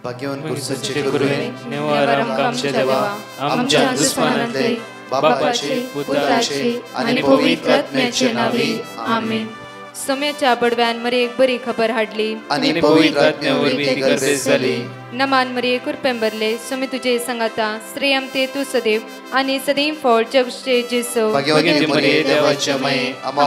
भाग्यवान कुर्सचे गुरुवे निवार आमच्या देवा आमच्या दुश्मनांतले बापाचे पुत्राचे आणि पवित्र आत्म्याचे नावे आमेन. सोम्याच्या बडव्यान मरे एक बरी खबर हाडली आणि पवित्र आत्म्यावर ती गर्भेस झाली. नमान मरे कुरपेंबरले सोमे तुझे संगाता श्रेयम ते तू सदैव आणि सदैव फळ जगचे जेसो. भाग्यवती मरिये देवाच्या माये आम्हा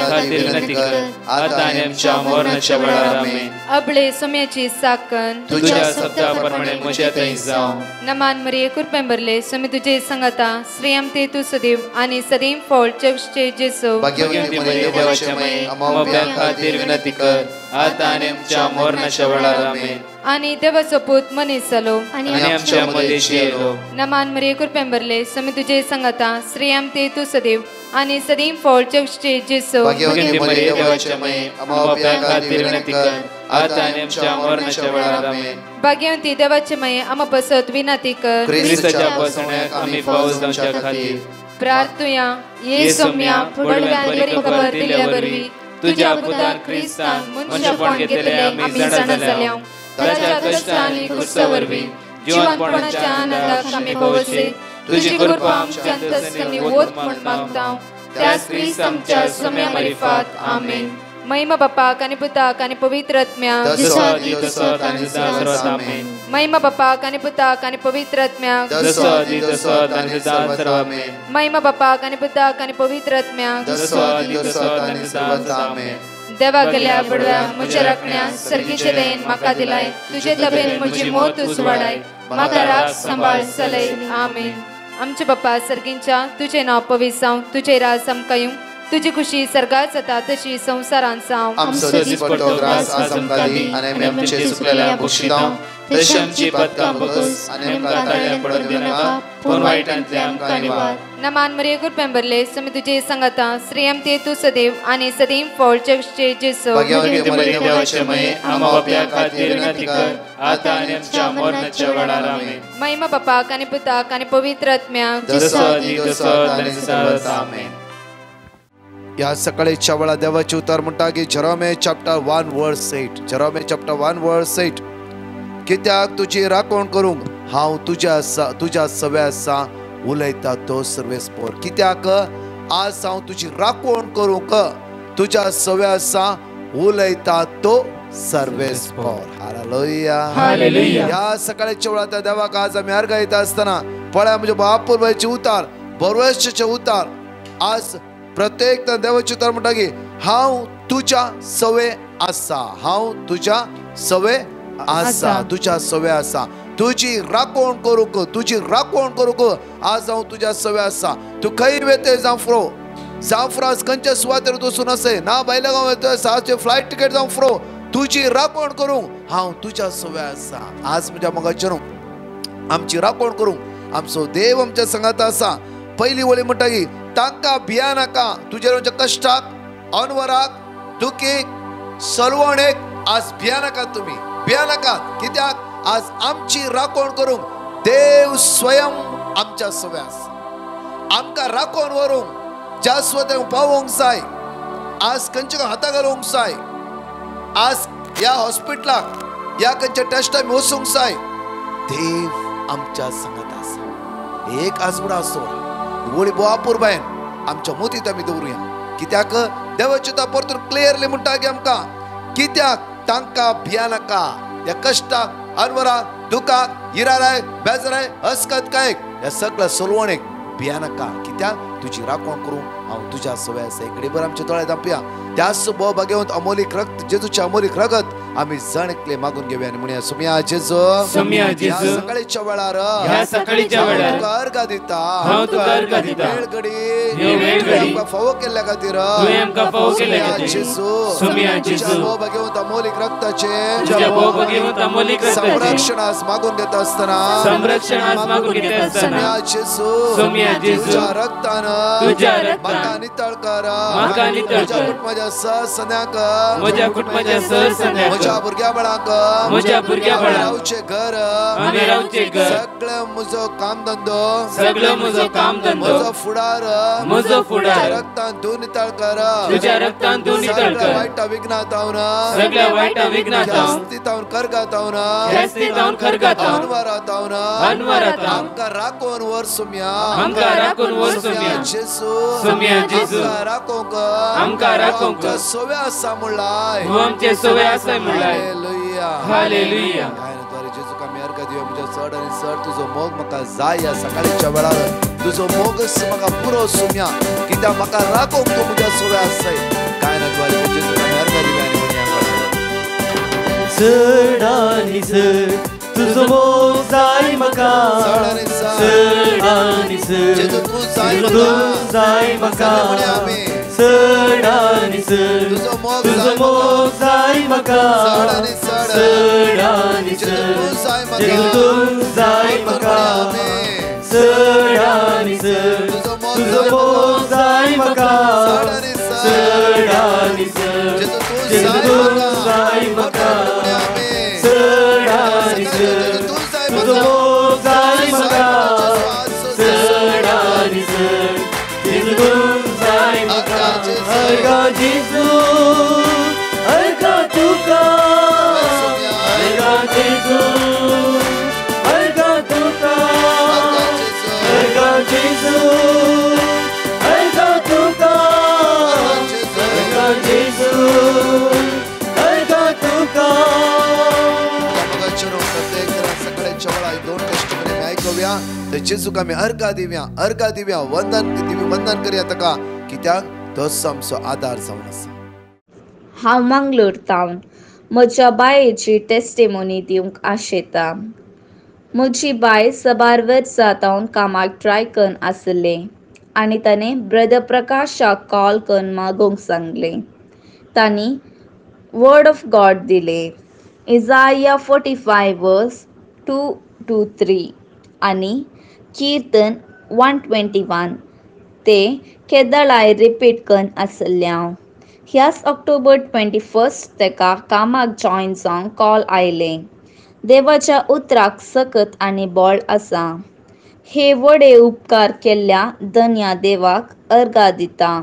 खातीर विनंती कर आता आणि आमच्या मरणाच्या वेळार आमेन. अबळे सोम्याची साकन तुझ्या शब्दाप्रमाणे म्हज्या थंय जावं. नमान मरे कुरपेंबरले सोमे तुझे संगाता श्रेयम ते तू सदैव आणि सदैव फळ जगचे जेसो. भाग्यवती मरिये देवाच्या माये आम्हा खातीर विनंती कर आता आणि आमच्या मरणाच्या वेळार आमेन. आणि देवाचो पूत मनीस जालो आणि आमच्या मदेशी येलो. नमान मरिये कुरपेंबरले सोमे तुझे संगाता श्रेयम ते तू सदैव आणि सदैव फळ जगचे जेसो. भाग्यवती मरिये देवाच्या माये आम्हा खातीर विनंती कर आता आणि आमच्या मरणाच्या वेळार आमेन. भाग्यवती देवाचे माये आम्हा पसत विनंती कर ख्रिस्ताच्या पासण्याक आम्ही पावस जावच्या खातीर प्रार्थुया. ये सोम्या फुडव्यान बरी खबर दिल्या वरवी तुझ्या पुतान ख्रिस्तान मनुष्यपण घेतले आम्ही जाणा जाल्या. ताच्या कष्टांनी कुर्सावरवी जीवनपणाच्या आनंदाक आम्ही पावसे. तुझी कृपा आमच्या अंतस्करणी वोत म्हण मागता त्याच ख्रिस्त आमच्या सोम्या मार्फत आमेन. महिमा बापाक आणि पुताक आणि पवित्र आत्म्याक महिमा बापाक आणि पुताक आणि पवित्र आत्म्याक महिमा बापाक आणि पुताक आणि पवित्र आत्म्याक देवा गेल्या बडव्या म्हज्या राखण्या सर्गीचे देन म्हाका दिलाय. तुझे तबेन म्हजी मोत उसवाडाय म्हाका राख सांबाळ चलय आमेन. आमचे बापा सर्गींच्या तुझे नाव पवित्र जावं. तुझे राज आमकां येवं. तुझी खुशी सर्गात जाता तशी संसारांत जावं. आमचो दीस पडटो ग्रास आज आमकां दी आनी आमचे सुकलेल्या बक्षितां तशी आमची पदकां बगस आनी आमकां ताळ्या पडत दिनाका पूण वायटांतले आमकां निवार. नमान मरिये कुरपेंबरले सोमे तुझे संगाता श्रेयम ते तू सदैव आणि सदैव फळ जगचे जेसो. भाग्यवती मरिये देवाचे माये आम्हा बाप्या खातीर विनंती कर आता आनी आमच्या मरणाच्या वेळार आमेन. महिमा बापाक आणि पुताक आणि पवित्र आत्म्याक आमेन. या सकाळीच्या वेळा देवाचे उतार म्हणटा की जेरोमे चॅप्टर 1 वर्स 8 जेरोमे चॅप्टर 1 वर्स 8 कित्याक तुजी राखण करूंक हांव तुझ्या सव्या आसा उलयता तो सर्वेस्पोर. कित्याक आज हांव तुजी राखण करूंक तुझ्या सव्या आसा उलयता तो सर्वेस्पोर. हालेलुया. या सकाळीच्या वेळा त्या देवाक आज आमी अर्घ दिता आसतना पळय म्हजे महापुरवाचे उतार बरवशाचे उतार आज प्रत्येक देवाचे उतार म्हणटा की हांव तुझ्या सवे आसा. हांव तुझ्या सवे आसा. तुझ्या सवे आसा. तुझी राखण करूंक आज हांव तुझ्या सवे आसा. तू खंय वेते जावं फ्रांस खंयच्या सुवातेर वचून असे ना भायल्या गांवां साचे फ्लायट तिकेट जावं फ्रो तुझी राखण करूंक हांव तुझ्या सवे आसा. आज म्हज्या मोगाचेर आमची राखण करूंक आमचो देव आमच्या संगात आसा. पहिली वळी म्हणटा की तांकां भिया नाका. तुजेर कश्टाक अनवराक दुखीक सलवणेक आज भिया नाका. तुम्ही भिया नाकात. कित्याक आज आमची राखण करूंक देव स्वयं आमच्या सवे आसा. आमकां राखण व्हरूंक ज्या सुवातेक पावोंक जाय आज खंयच्या हाता घालूंक जाय आज ह्या हॉस्पिटलाक या खंयच्या टेस्टाक वचूंक जाय देव आमच्या संगत आसा. एक आजवडा आसो वळी बोवापूर बायन आमच्या मोतीत आमी दवरुया. कित्याक देवाचे परतून क्लियरली म्हणटा की आमकां कित्याक तांकां भिया नाका. ह्या कश्टाक अनवराक दुखाक इराराय बेजाराय अस्कतकायेक ह्या सगळ्या सोलवणेक भिया नाका. कित्याक तुजी राखण करूंक हांव तुझ्या सवे आसा. एक घडीभर आमचे दोळे धांपया. त्याच भाग्यवंत अमोलीक रक्त जेजूचे अमोलीक रगत आमी जाणेकले मागून घेवया आनी म्हणया सोम्या जेजू सकाळीच्या वेळार तुका अर्घ दिता. वेळ घडी आमकां फावो केल्ल्या खातीर जेजू भाग्यवंत अमोलीक रक्ताचे संरक्षण आज मागून घेता आसतना सोम्या जेजू तुझ्या रक्तान म्हाका नितळ कर. म्हज्या कुटुंबाच्या सहसन्याक म्हज्या भुरग्या बाळांक म्हज्या भुरग्या बाळांक रावचे घर आमी रावचे घर सगळं म्हजो काम धंदो सगळं म्हजो काम धंदो म्हजो फुडार रक्तान धुवन नितळ कर तुझ्या रक्तान धुवन नितळ कर वाईटा विघ्नात हांव सगळ्या वाईटा विघ्नात हांव करगात हांव जास्तीत हांव करगात अनवरात हांव आमकां राखून वर सुम्या आमकां राखून वर सुम्या जेसू आमकां राखोंक सोवे आसा म्हणलाय तूं आमचे सोवे आसाय म्हणलाय हालेलुया जेजू आमी अर्घ दिवया म्हज्या चड आनी चड तुजो मोग म्हाका जाय या सकाळीच्या वेळार तुजो मोगच म्हाका पुरो सुम्या कित्याक म्हाका राखोंक तूं म्हज्या सोवे आसाय काय ना द्वारे जेजू आमी अर्घ दिवया आनी म्हणया चड आनी चड तुजो मोग जाय म्हाका चड आनी चड जेजू तूं जाय म्हाका चड आनी चड तुजो मोग जाय म्हाका चड आनी चड जेजू जाय म्हाका चड आनी चड तुजो मोग जाय म्हाका चड आनी चड जेजू जाय म्हाका चड आनी चड तुजो मोग जाय म्हाका चड आनी चड जेजू जाय म्हाका अर्घा जेजू अर्घा तुका अर्घा जेजू अर्घा तुका अर्घा जेजू अर्घा तुका अर्घा जेजू अर्घा तुका जेजूक आमी अर्घ दिव्या वंदन करया ताका कित्याक तोच आमचो आदार जावन आसा हांव मंगळूर तावन म्हज्या बायेची टेस्टिमोनी दिवंक आशेता म्हजी बाय सबार वर्सां तावन कामाक ट्राय करून आसलें आनी ताणें ब्रदर प्रकाशाक कॉल करून मागोवंक सांगलें तांणी वर्ड ऑफ गॉड दिले इजाया 45 वर्स 2-3 आनी कीर्तन 121 ते केदळाय रिपीट करून आसल्यां ह्याच ऑक्टोबर 21 ताका कामाक जॉयन जावंक कॉल आयलें देवाच्या उतराक सकत आनी बोळ आसा हे व्हडे उपकार केल्ल्या धन्या देवाक अर्घा दिता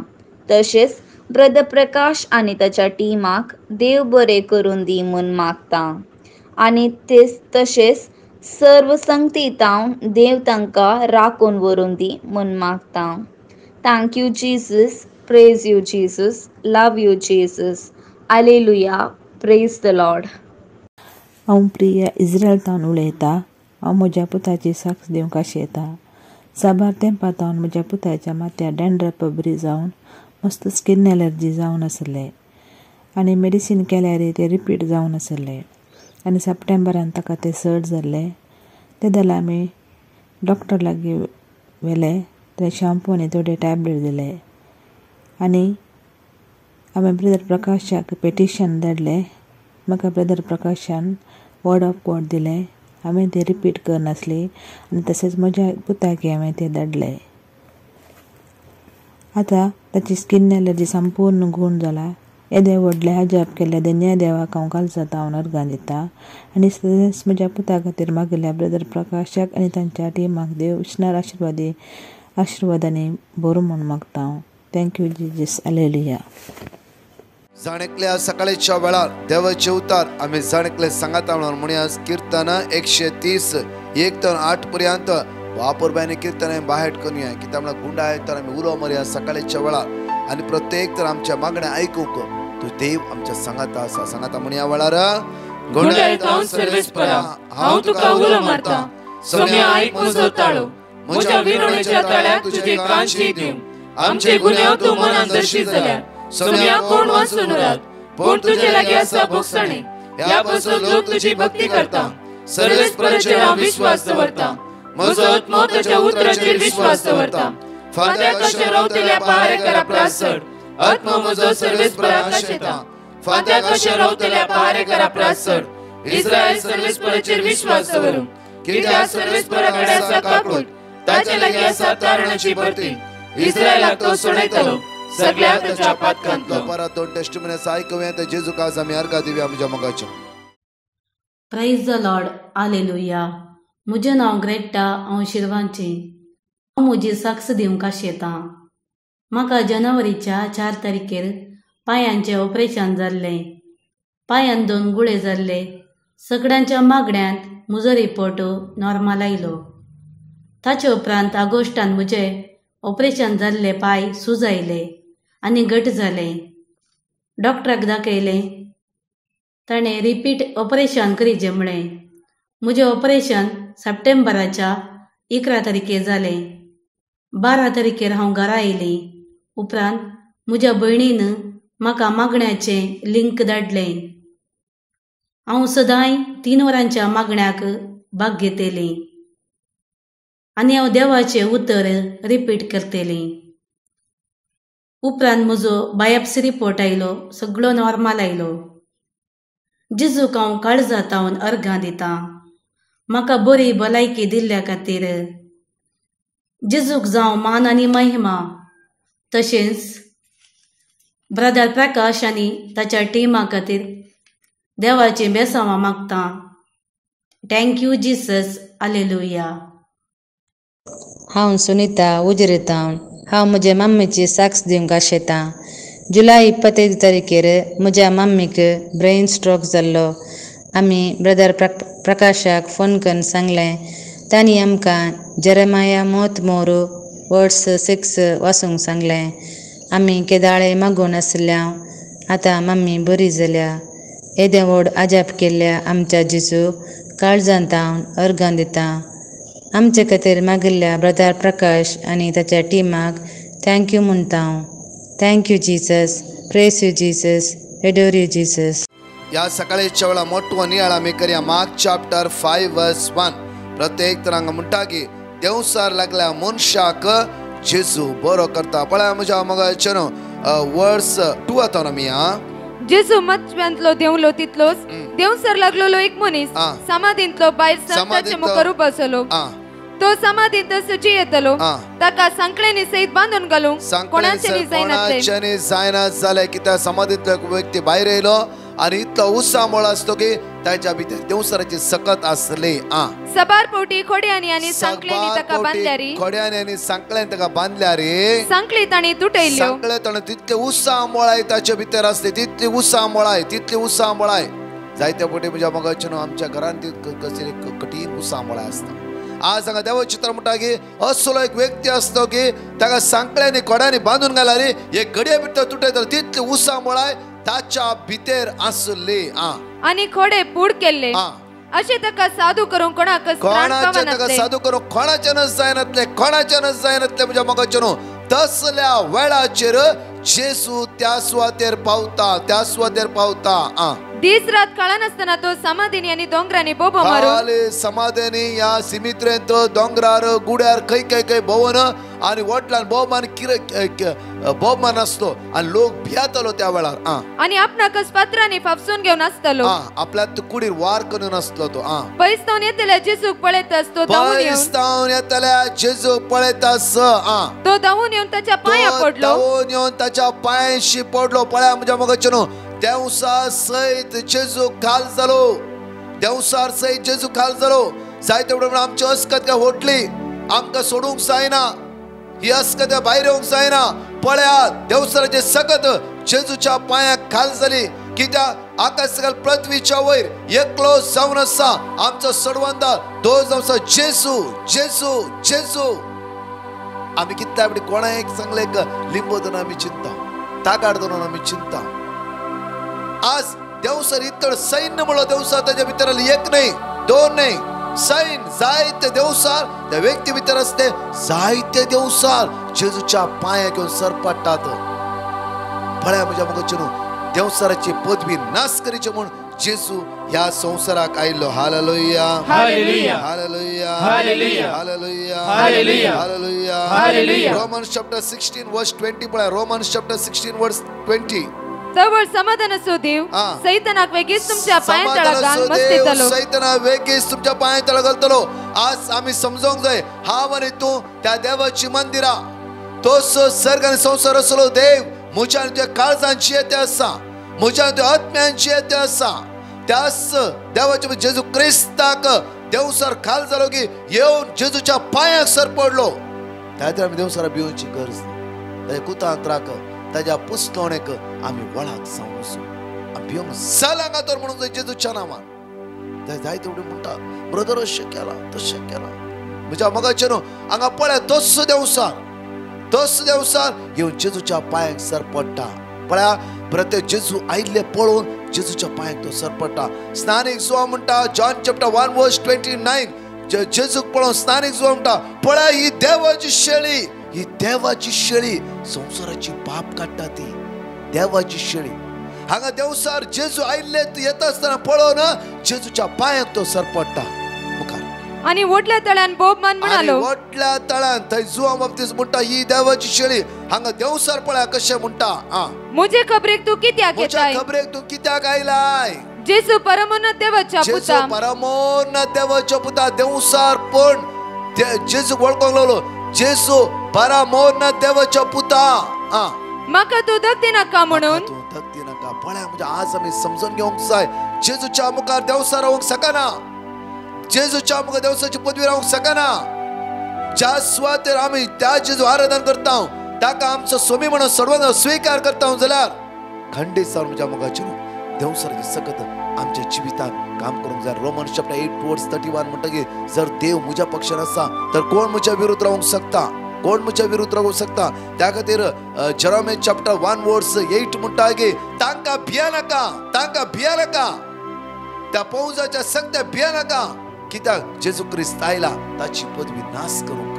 तशेंच ब्रदर प्रकाश आनी ताच्या टिमाक देव बरें करून दी म्हूण मागता आनी तशेंच सर्व संगतीतांव देव तांकां राखून व्हरून दी म्हूण मागता thank you Jesus praise you Jesus love you Jesus hallelujah praise the Lord हांव प्रिया इस्रायल तावन उलयतां हांव म्हज्या पुताची साक्ष दिवंक आशेता साबार तेंपां तावन म्हज्या पुताच्या माथ्यार डॅन्ड्रफ बरी जावन मस्त स्किन एलर्जी जावन आसले आनी मेडिसीन केल्यार ते रिपीट जावन आसले आनी सप्टेंबरान ताका ते चड जाल्ले ते जाल्यार आमी डॉक्टर लागीं व्हेले ते शॅम्पू आनी थोडे टॅबलेट दिले आनी हांवें ब्रदर प्रकाशाक पेटिशन धाडलें म्हाका ब्रदर प्रकाशान वर्ड ऑफ गॉड दिलें हांवें तें रिपीट करनासली आनी तशेंच म्हज्या पुताक हांवें तें धाडलें आतां ताची स्किन एलर्जी संपूर्ण गूण जाला येदे व्हडले हाजाब केल्ले धन्य देवाक हांव घालता हांव अर्घा दिता आनी तशेंच म्हज्या पुता खातीर मागिल्ल्या ब्रदर प्रकाशाक आनी तांच्या टिमाक देव विष्णार आशिर्वादांनी भरूं म्हूण मागता हांव थँक्यू जीजस हालेलुया जाणेकल्या सकाळीच्या वेळार देवाचे उतार आमी जाणेकले सांगात म्हणूया कीर्तन 130 1 ते 8 पर्यंत वापरबायने कीर्तन बाहेर करूया कित्याक म्हणल्यार गुंडाय तर आमी उलो मारया सकाळीच्या वेळार आनी प्रत्येक तर आमच्या मागण्या आयकूंक तूं देव आमच्या सांगाता आसा सांगाता म्हणया वेळार गुंडाय तावन सर्वेस्परा हांव तुका उलो मारता सोम्या आयक म्हजो ताळो म्हज्या विणवणेच्या ताळ्याक तुजे कांशी दिवं आमचे गुन्यांव तूं मनान दर्शीत जाल्यार सोम्या कोण वाचून उरत पूण तुजे लागीं आसा भोगसणी ह्या पासून लोक तुजी भक्ती करता सर्वेस्पराचेर हांव विश्वास दवरता म्हजो आत्मो ताच्या उतराचेर विश्वास दवरता फात्या कशें रावतल्या पहारेकारा प्रासड आत्मो म्हजो सर्वेस्पराक आशेता फात्या कशें रावतल्या पहारेकारा प्रासड इस्रायल सर्वेस्पराचेर विश्वास दवरूं कित्याक सर्वेस्परा कडेन आसा काकूट ताचे लागीं आसा तारणाची भरती इस्रायलाक तो सोडयतलो सगळ्या ताच्या पातकांतलो परत दोन टेस्टिमोनीज आयकुया ते जेजूक आज आमी अर्घा दिवया आमच्या मोगाच्या. Praise the lord, hallelujah. म्हजें नांव ग्रेटा, हांव शिरवांचें. हांव म्हजी साक्ष दिवंक आशेतां. म्हाका जानेवारीच्या 4 तारखेर पांयांचें ऑपरेशन जाल्लें. पांयान 2 गुळे जाल्ले. सगळ्यांच्या मागण्यांत म्हजो रिपोर्ट नॉर्मल आयलो. ताचे उपरांत ऑगस्टान म्हजें ऑपरेशन जाल्ले पांय सुजायले आनी घट जाले. डॉक्टराक दाखयलें. ताणें रिपीट ऑपरेशन करीचें म्हणलें. म्हजें ऑपरेशन सप्टेंबराच्या 11 तारखेर जालें. 12 तारखेर हांव घरा आयलें. उपरांत म्हज्या भयणीन म्हाका मागण्याचें लिंक धाडलें. हांव सदांय 3 वरांच्या मागण्याक भाग घेतलें आनी हांव देवाचें उतर रिपीट करतलें. उपरांत म्हजो बायोप्सी रिपोर्ट आयलो. सगळो नॉर्मल आयलो. जेजूक हांव काळजांतावन अर्घां दितां. म्हाका बरी भलायकी दिल्ल्या खातीर जेजूक जावं मान आनी महिमा. तशेंच ब्रदर प्रकाश आनी ताच्या टिमा खातीर देवाचें बेसांवां मागतां. थँक्यू जिसस, हालेलुया. हांव सुनीता उजरेतावन. हांव म्हज्या मम्मीची साक्ष दिवंक आशेतां. जुलय 25 तारखेर म्हज्या मम्मीक ब्रेन स्ट्रोक जाल्लो. आमी ब्रदर प्रकाशाक फोन करून सांगलें. तांणी आमकां जेरेमाया 33:6 वाचूंक सांगलें. आमी केदाळे मागून आसल्यां. आतां मम्मी बरी जाल्या. येदें व्हड आजाप केल्ल्या आमच्या जेजू काळजांतावन अर्घां दितां. आमचे खातीर मागिल्ल्या ब्रदर प्रकाश आनी ताच्या टिमाक थँक्यू म्हणटा. Thank you Jesus. Press you Jesus. Adore you Jesus. या सकाळीच्या वेळा मोठो नियाळ आमी करया. Mark chapter 5:1. प्रत्येक तरांग म्हणटा की देवसार लागल्या मनशाक जेजू बरो करता. पळय म्हज्या मोगाचें वर्स 2 आतां आमी. जेजू मत्व्यांतलो देंवलो तितलोच देवसर लागलोलो एक मनीस समाधींतलो भायर संतांचे मुखार उबो आसलो. तो समाधींत सजी येतलो. ताका सांकळेनी सयत बांदून घालूंक कोणाचेनी जायना जालें. कित्याक समाधींतलो एक व्यक्ती भायर येयलो आनी इतलो उत्साह मोळो आसलो की ताच्या भितर देवसराची सकत आसली. सबार पोटी खोड्यांनी आनी सांकळेनी ताका बांदल्यारी. खोड्यांनी आनी सांकळेन ताका बांदल्यारी. सांकळी ताणी तुटयल्यो. सांकळे ताणे तितले उत्साह मोळाय ताच्या भितर आसली. तितली उत्साह मोळाय. जायत्या पोटी म्हज्या मोगाचें आमच्या घरांत कसली कठीण उत्साह मोळाय आसता. आज हांगा देव चित्र म्हणटा की असलो एक व्यक्ती आसतो की ताका सांकळ्यांनी खोड्यांनी बांदून घालारी. एक घडये भितर तुटयतलो. तितली उत्साह मोळाय ताच्या भितर आसली. आनी खोडे पूड केल्ले. अशें ताका साधू करूंक साधू करूंक कोणाच्यानच जायनातले म्हज्या मोगाचें. तसल्या वेळाचेर जेजू त्या सुवातेर पावता. दीस रात कळनासतना तो समाधीनी आनी दोंगरांनी बोबो मारून समाधीनी या सिमित्रेंत दोंगरार गुड्यार खंय भोवन आनी वटलान बोबमान आसलो आनी लोक भियातलो त्या वेळार. आनी आपणाकच पात्रांनी फापसून घेवन आसतलो. आपल्या कुडीर वार करून आसलो तो. पयस्तावन येतल्या जेजूक पळयतास तो धांवून येवन तो धांवून येवन ताच्या पांयाशी पडलो. पळया म्हज्या मोगाचें देवसार सयत जेजू खाल जालो. जायते आमची अस्कत काय होटली. आमकां सोडूंक जायना. ही अस्कत भायर येवंक जायना. पळयात देवसराची सकत जेजूच्या पांयाक खाल जाली. कित्याक आकाश सकल पृथ्वीच्या वयर एकलो जावन आसा आमचो सडवंदार. तो जावन आसा जेजू. आमी कितल्या फावटी कोणा एक सांगले लिंबो धरून आमी चिंता. ताकाड धरून आमी चिंता. आज देवसर इतळ सैन्य म्हणलो देवसार ताच्या भितर एक न्हय 2 न्हय सैन्य जायते देवसार त्या व्यक्ती भितर असते. जायते देवसार जेजूच्या पांया घेवन सरपडटात. पळया म्हज्या मोगाचें देवसाराची पदवी नाश करीचे म्हूण जेजू ह्या संवसाराक आयिल्लो. हालेलुया. Romans chapter 16:20. पळया रोमन्स चॅप्टर 16:20. जवळ समाधान असो देव सैतानाक वेगीच तुमच्या पांयातळा घाल मस्तीतलो. सैतानाक वेगीच तुमच्या पांयातळा घालतलो. आज आमी समजूंक जाय हांव आनी तूं त्या देवाची मंदिरा. तोच सर्ग आनी संसार असलो देव म्हज्या आनी तुज्या काळजांची येते आसा, म्हज्या आनी तुज्या आत्म्यांची येते आसा. त्याच देवाचे जेजू क्रिस्ताक देवसर खाल जालो की येवन जेजूच्या पांयाक सर पडलो. त्या खातीर आमी देवसरा भिवची गरज ना. ताज्या कुतांत्राक ताज्या पुस्तोणेक आमी वळाक जावन वचूं. आमी भिवंक जालांगा तर म्हणून जाय जेजूच्या नांवान. जायते उडी म्हणटा ब्रदर अशें केला तशें केला. म्हज्या मगाचे न्हू हांगा पळय तोच देवसार येवन जेजूच्या पांयाक सर पडटा. पळया प्रत्येक जेजू आयिल्ले पळोवन जेजूच्या पांयाक तो सर पडटा. स्नानीक जुवा म्हणटा जॉन चॅप्टर 1 वर्स 29 जेजूक पळोवन स्नानीक जुवा म्हणटा पळया ही देवाची शेळी संसाराची पाप काडटा ती देवाची शेळी. हांगा देवसार जेजू आयिल्ले येता आसतना पळोवन जेजूच्या पांयाक तो सर पडटा. मुखार आणि वटल्या तळ्यान बोबमान म्हणालो, वटल्या तळ्यान थंय जुवा बाबतीस म्हणटा ही देवाची शेळी. हांगा देवसार पळया कशें म्हणटा म्हजे खबरेक तू कित्याक येताय, खबरेक तू कित्याक आयलाय. जेजू परमोन्नत देवाच्या पुता, परमोन्नत देवाच्या पुता देवसार पण जेजू वळखूंक लागलो जेजू परमोन्नत देवाच्या पुता. म्हाका तू धक्ती नाका म्हणून धक्ती नाका. पळया म्हणजे आज आमी समजून घेवंक जाय जेजूच्या मुखार देवसार रावंक शकना. जेजूच्या मुखार देवसाची पदवी रावंक शकना. ज्या सुवातेर आमी त्या जेजू आराधन करता ताका आमचो स्वामी म्हणून सर्वांना स्वीकार करता जाल्यार खंडीत जावन म्हज्या मुखाचे देवसार सकत आमच्या जिवितांत काम करूंक जाय. रोमन्स चॅप्टर 8 वर्स 31 म्हणटा की जर देव म्हज्या पक्षान आसा तर कोण म्हज्या विरुद्ध रावंक शकता, कोण म्हज्या विरुद्ध रावंक शकता. त्या खातीर जेरोमे चॅप्टर 1 वर्स 8 म्हणटा की तांकां भिया नाका, त्या पौजाच्या संगत्या भिया नाका. कित्याक जेजू क्रिस्त आयला ताची पदवी नाश करूंक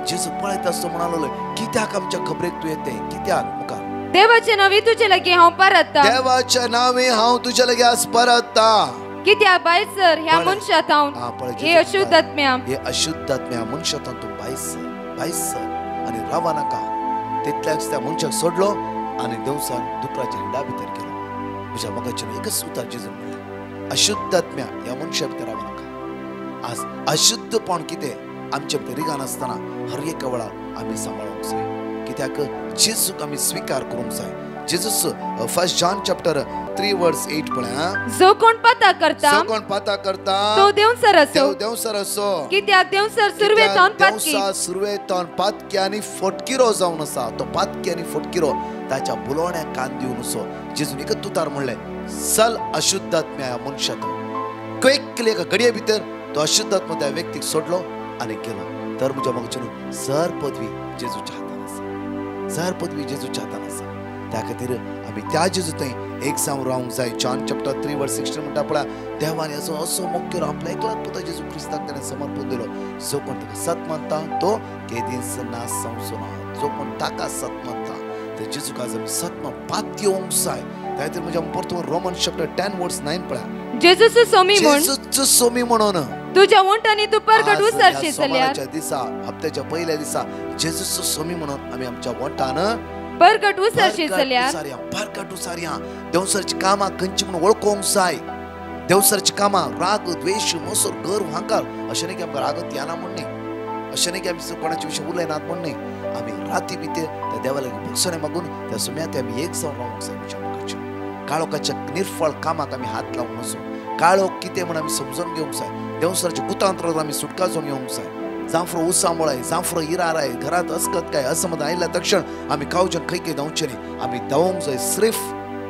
जेजू पळयता आसतो म्हणालो कित्याक आमच्या खबरेक तूं येते, कित्याक मुखार देवाचे नावे तुजे लागीं हांव परतता, देवाच्या नावे हांव तुजे लागीं आज परतता. कित्याक बायसर ह्या मनशांत हांव हे अशुद्ध आत्म्या मनशांत तूं बायसर आनी रावा नाका. तितल्याच त्या मनशाक सोडलो आनी देवसार दुकराच्या हिंडा भितर गेलो. म्हज्या मगाच्यान एकच उतार जेजून म्हणलें अशुद्ध आत्म्या ह्या मनशा भितर रावा नाका. आज अशुद्धपण कितें आमचे भितर रिगान आसतना हर एका वेळार आमी सांबाळूंक जाय. कित्याक जेजूक आमी स्वीकार करूंक जाय. जेजूस 1 जॉन चॅप्टर 3 वर्स 8 पळया जो कोण पाता करता तो देवसर असो. कित्याक देवसर सुरवेतान पातकी आनी फटकिरो जावन आसा. तो पातकी आनी फटकिरो ताच्या बुलोवण्याक कान दिवन असो. जेजून एकच उतार म्हणलें चल अशुद्ध आत्म्या ह्या मनशाक क्वेकली एका घडये भितर तो अशुद्ध आत्मा त्या व्यक्तीक सोडलो आनी गेलो. तर म्हज्या मगच्यान सर पदवी जेजूच्या हातान आसा, सर पदवी जेजूच्या हातान आसा. त्या खातीर आमी त्या जेजू थंय एक जावन रावंक जाय. जॉन चॅप्टर 3 वर्स 16 म्हणटा पळया देवान असो मोग केलो आपल्या एकलाच पुता जेजू क्रिस्ताक ताणें समर्पण दिलो. जो कोण ताका सत मानता तो केदीस नाश जावचो ना. जो कोण ताका सत मानता ते जेजूक आज आमी सत पात येवंक जाय. त्या खातीर म्हज्या परतून रोमन्स चॅप्टर 10 वर्स 9 पळया जेजूचो सोमी म्हणून तुझ्या वंटांनी तू परगट उसरशी जाल्यार दिसा हप्त्याच्या पहिल्या दिसा जेजूचो सोमी म्हणून आमी आमच्या वंटान परगट उसरशी जाल्यार परगट उसारया. देवसरची कामां खंयची म्हणून वळखोवंक जाय. देवसरची कामां राग द्वेष मोसोर गर्व हांकार अशें न्ही की आमकां रागत येना म्हण न्ही, अशें न्ही की आमी कोणाच्या विशीं उलयनात म्हण न्ही. आमी राती भितर त्या देवा लागीं भक्षणे मागून त्या सुम्यात आमी एक जावन रावंक जाय. म्हज्या मुखाच्या काळोखाच्या निर्फळ कामाक आमी हात लावून नसो. काळोख कितें म्हण आमी समजून घेवंक जाय. देवसराच्या कुतांत्रांत आमी सुटका जावन येवंक जाय. जांफ्रो उसांबळाय जांफ्रो इराराय घरांत असकत काय असमत आयल्या तक्षण आमी कावच्यान खंय खंय धांवचे न्ही. आमी धांवंक जाय सिर्फ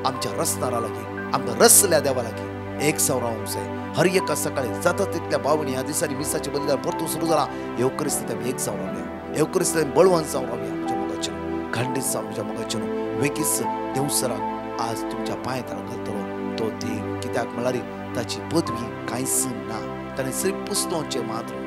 आमच्या रस्तारा लागीं, आमकां रसल्या देवा लागीं एक जावन रावंक जाय. हर एका सकाळी जाता तितल्या बावणी ह्या दिसांनी मिसाचें बलिदान परतून सुरू जाला. ह्यो परिस्थिती आमी एक जावन रावया, ह्यो परिस्थिती बळवंत जावन रावया. म्हज्या मुखाच्यान खंडीत जावन म्हज्या मुखाच्यान वेगीच देवसराक आज तुमच्या पांयार घालतलो तो देव. कित्याक म्हळ्यार ताची पदवी कांयच ना. ताणें सिर्फ पुस्तोवचे मात्र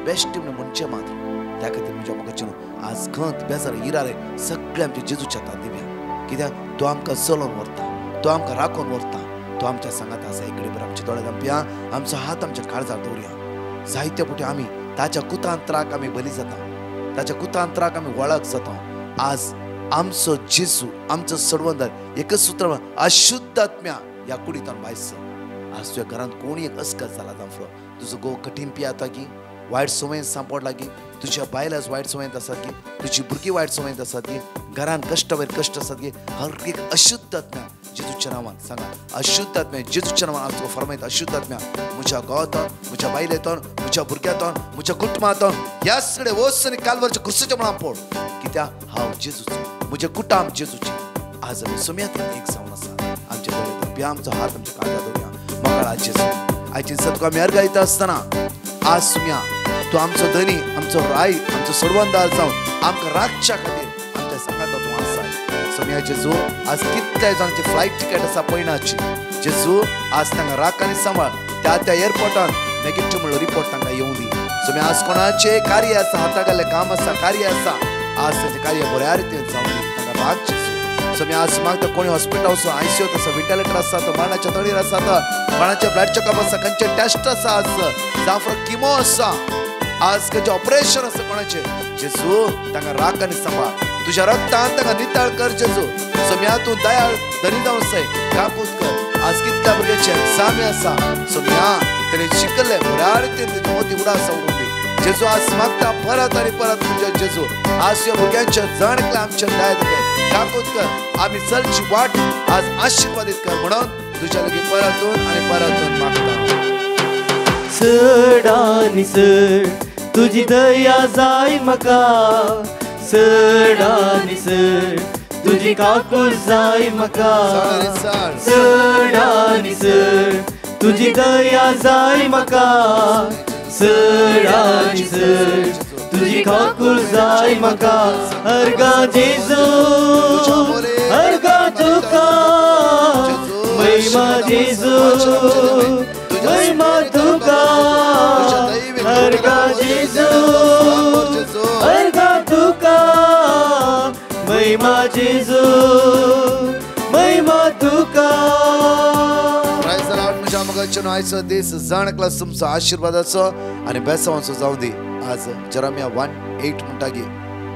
बेश्टे म्हणचे मात्र. त्या खातीर म्हज्या मुखाच्यान आज खंत बेजार इरारे सगळे आमच्या जेजूच्या हातांत दिवया. कित्याक तो आमकां चलोवन व्हरता, तो आमकां राखून व्हरता, तो आमच्या सांगात आसा. एक घडी आमचे दोळे धांपया, आमचो हात आमच्या काळजार दवरया. जायते फावटी आमी ताच्या कुतांत्राक आमी बली जाता, ताच्या कुतांत्राक आमी वळख जाता. आज आमचो जेजू आमचो सडवंदर एकच सूत्र अशुद्ध आत्म्या ह्या कुडींतल्यान भायर सर. आज तुज्या घरांत कोणी एक अस्कत जाला जांफ्रो तुजो घोव कठीण पियाता की वायट संवेद सांपडला की तुझ्या बायलाच वायट संवयत आसात की तुझी भुरगीं वायट संवयत आसात की घरान कश्ट वयर कश्ट आसात की हर एक अशुद्ध आत्म्या जेजूच्या नांवान सांगा अशुद्ध आत्म्या जेजूच्या नांवान हांव तुका फरमायता अशुद्ध आत्म्या म्हज्या गांवांतून म्हज्या बायलेतून म्हज्या भुरग्यातून म्हज्या कुटुंबातून ह्या सगळे वस आनी कालवारच्या क्रुसाच्या मळार पड कित्याक हांव जेजूचो म्हजें कुटुंब जेजूची आज आमी सुम्यात एक जावन आसा आमच्या दोळे बी आमचो हात आमच्या काळजात दवरया मंगळा जेजू आयची दिसा तुका आमी अर्घ दिता आसतना आज सुम्या तूं आमचो धनी आमचो राय आमचो सोडवणदार जावन आमकां राखच्या खातीर आमच्या सांगाता तूं आसाय सुम्या जेजू आज कितल्या जाणांची फ्लायट तिकेट आसा पयणाची जेजू आज तांकां राख आनी सांबाळ त्या एअरपोर्टान नेगेटिव्ह म्हणलो रिपोर्ट तांकां येवं दी सुम्या आज कोणाचें कार्य आसा हातागेलें काम आसा कार्य आसा आज ताचें कार्य बऱ्या रितीन जावं दी तांकां राख जेजू सुम्या आज मागता कोणी हॉस्पिटल आसा आयसीयूत आसा व्हेंटिलेटर आसा तो मरणाच्या तळीर आसा तो मरणाच्या ब्लड चेकअप आसा खंयचे टेस्ट आसा आज जावं किमो आसा आज खंयचे ऑपरेशन आसा कोणाचे जेजू तांकां राख आनी सांबाळ तुज्या रक्तान तांकां नितळ कर जेजू सुम्या तूं दयाळ धनी जावन सय काकूत कर आज कितल्या भुरग्याचे एक्झामी आसा सुम्या तेणी शिकले बऱ्या रितीन तेजी मोती उडास उडून दी जेजू आज मागता परत आनी परत तुज्या जेजू आज ह्या भुरग्यांच्या जणकले आमच्या दया दे काकूत कर आमी चलची वाट आज आशीर्वादीत कर म्हणून तुझ्या लगी परतून आनी परतून मागता चड आनी चड तुजी दया जाय म्हाका चड आनी चड तुजी काकूट जाय म्हाका चड आनी चड तुजी दया जाय म्हाका चड आनी चड तुजी काकूट जाय म्हाका अर्गा जेजू अर्गा तुका महिमा जेजू महिमा तुका अर्गा जेजू अर्गा तुका महिमा जेजू महिमा तुका प्राइज द लॉर्ड म्हज्या मगाच्या आयचो दीस जाणकला तुमचो आशिर्वादाचो आनी बेसांवाचो जावं दी आज जरम्या 1:8 म्हणटा की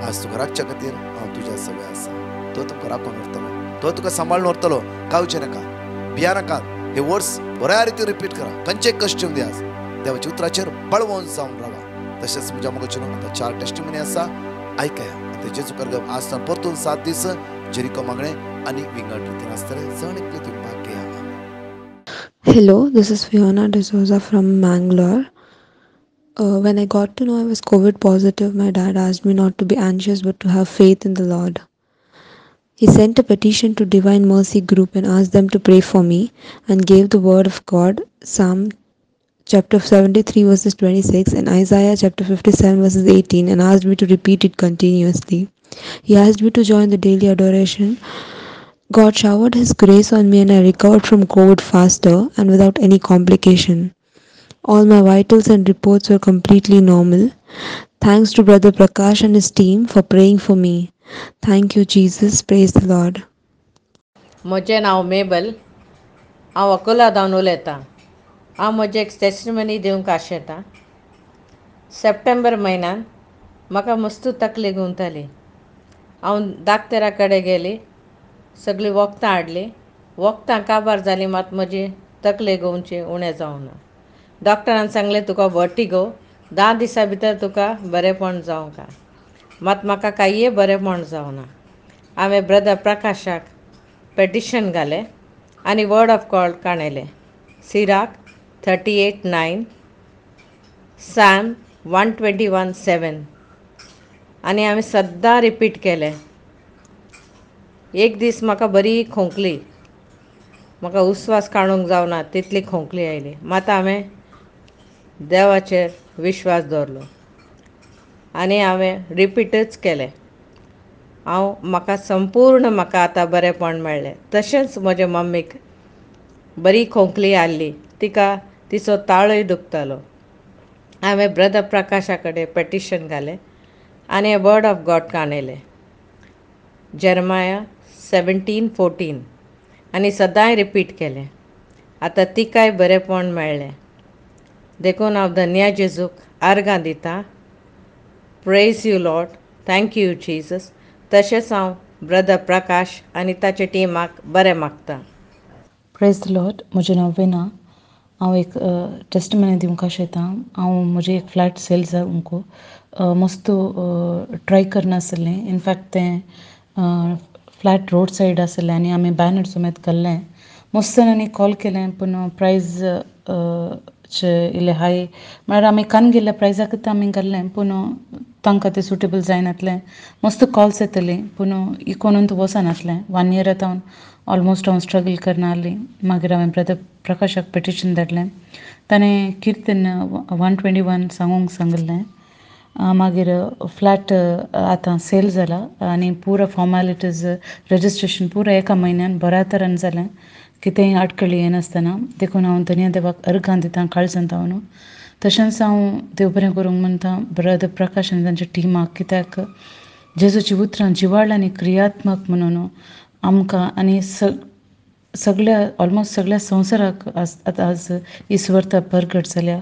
आज तुका राखच्या खातीर हांव तुज्या सवय आसा तो तुका राखून व्हरतलो तो तुका सांबाळून व्हरतलो कावचे नाका भिया नाका हे वर्स बऱ्या रितीन रिपीट करा खंयचे कश्ट येवं दी आज देवाच्या उतराचेर बळवून जावन रावा तशेंच म्हज्या मगाच्या आतां 4 टेस्टिमनी आसा आयकया आतां जेजू करगप आज परतून 7 दीस जेरिको मागणे आनी विंगड रितीन आसतले जण एकले तुमी भाग घेया Hello, this is Fiona D'Souza from Mangalore. When I got to know I was COVID positive, my dad asked me not to be anxious but to have faith in the Lord. He sent a petition to Divine Mercy Group and asked them to pray for me and gave the word of God, Psalm chapter 73 verses 26 and Isaiah chapter 57 verses 18 and asked me to repeat it continuously. He asked me to join the daily adoration. God showered His grace on me and I recovered from COVID faster and without any complication. All my vitals and reports were completely normal. Thanks to Brother Prakash and his team for praying for me. Thank you, Jesus. Praise the Lord. म्हजें नांव मेबल हांव अकोलादावन उलयतां हांव म्हजें एक testimony दिवंक आशेतां September म्हयन्यान म्हाका मस्त तकली गुंतली हांव दाक्तरा कडेन गेली सगळीं वखदां हाडलीं वखदां काबार जालीं मात म्हजी तकली घुंवची उणें जावना डॉक्टरान सांगलें तुका वर्टिगो 10 दिसां भितर तुका बरेंपण जावंका मात म्हाका कांय बरेंपण जावना हांवें ब्रदर प्रकाशाक पेटिशन घालें आनी वर्ड ऑफ गॉड काणयलें सिराक 38:9 सॅम 121:7 आनी हांवें सद्दां रिपीट केलें एक दीस म्हाका बरी खोंकली म्हाका उस्वास काडूंक जावना तितली खोंकली आयली मात हांवें देवाचेर विश्वास दवरलो आनी हांवें रिपीटच केलें म्हाका संपूर्ण म्हाका आतां बरेंपण मेळ्ळें तशेंच म्हज्या मम्मीक बरी खोंकली आसली तिका तिचो ताळय दुखतालो हांवें ब्रदर प्रकाशा कडेन पेटिशन घालें आनी वर्ड ऑफ गॉड काणयलें जर्माया 17:14 आनी सदांय रिपीट केलें आतां तिकाय बरेंपण मेळ्ळें देखून हांव धन्या जेजूक आर्गां दितां praise you Lord thank you Jesus तशेंच हांव ब्रदर प्रकाश आनी ताचे टिमाक बरें मागतां प्रेज द लॉर्ड म्हजें नांव वेना हांव एक टेस्टमनी दिवंक आशेतां हांव म्हजी एक फ्लॅट सेल जावंक मस्त ट्राय करनासलें. इनफॅक्ट तें फ्लॅट रोड सायड आसलें आनी आमी बॅनर समेत घाल्लें. मस्त जाणांनी कॉल केलें पूण प्रायज चे इल्लें हाय म्हळ्यार आमी कान गेल्ल्या प्रायजाकूच आमी घाल्लें पूण तांकां तें सुटेबल जायनासलें. मस्त कॉल्स येतलीं पूण इकोनूच वचनासलें. 1 year जावन ऑलमोस्ट हांव स्ट्रगल करना आहलीं. मागीर हांवें ब्रदर प्रकाशाक पिटिशन धाडलें. ताणें किर्तन 121 सांगूंक सांगलें. मागीर फ्लॅट आतां सेल जाला आनी पुरो फॉर्मेलिटीज रजिस्ट्रेशन पुरो एका म्हयन्यान बऱ्या तरेन जालें. कितेंय आडखळी येनासतना. देखून हांव धन्य देवाक अर्गां दितां काळजांत न्हू. तशेंच हांव देव बरें करूंक म्हणटा ब्रदर प्रकाश आनी तांच्या टिमाक, कित्याक जेजूची उतरां जिवाळ आनी क्रियात्मक म्हणून आमकां आनी सगळ्या ऑलमोस्ट सगळ्या संवसाराक आज इस्वर्ता प्रगट जाल्या.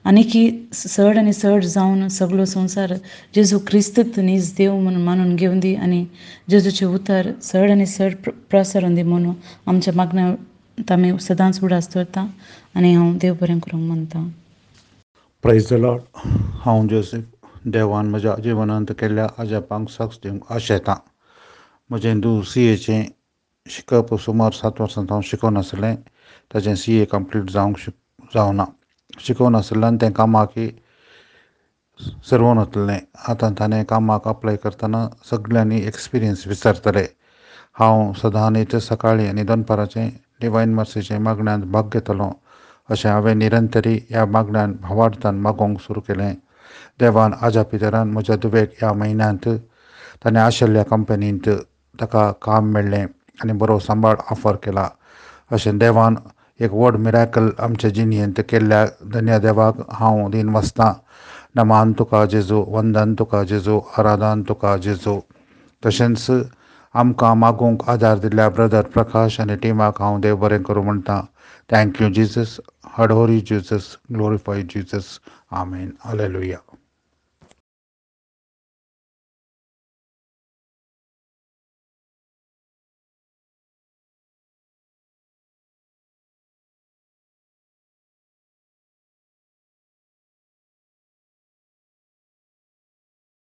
आनीक चड आनी चड जावन सगळो संवसार जेजू क्रिस्तूत नीज देव म्हणून मानून घेवन दी आनी जेजूचे उतार चड आनी चड प्रसारून दी म्हणून आमच्या मागण्यांत आमी सदांच उडास दवरता आनी हांव देव बरें करूंक म्हणटा. Praise the Lord. हांव जोसेफ देवान म्हज्या जिवनांत केल्ल्या अजापांक साक्ष दिवंक आशेतां. म्हजें हिंदू CAचें शिकप सुमार 7 वर्सां हांव शिकोनासलें. ताचें CA कंप्लीट जावना. शिकोनासल्यान तें कामाक सरवून वतलें. आतां ताणें कामाक अप्लाय करतना सगळ्यांनी एक्सपिरियन्स विचारतले. हांव सदां नित्य सकाळीं आनी दनपाराचें डिवायन मर्सीचें मागण्यांत भाग घेतलों अशें हांवें निरंतरी ह्या मागण्यांत भावार्थान मागोवंक सुरू केलें. देवान आजा पितरान म्हज्या दुवेक ह्या म्हयन्यांत ताणें आशिल्ल्या कंपनींत ताका काम मेळ्ळें आनी बरो सांबाळ ऑफर केला. अशें देवान एक व्हड मिराकल आमच्या जिणेंत केल्ल्या धन्य देवाक हांव दिन वसतां. नमान तुका जेजू, वंदन तुका जेजू, आराधन तुका जेजू. तशेंच आमकां मागूंक आदार दिल्ल्या ब्रदर प्रकाश आनी टिमाक हांव देव बरें करूं म्हणटा. Thank you Jesus. Adore you Jesus. Glorify Jesus. Amen. Hallelujah.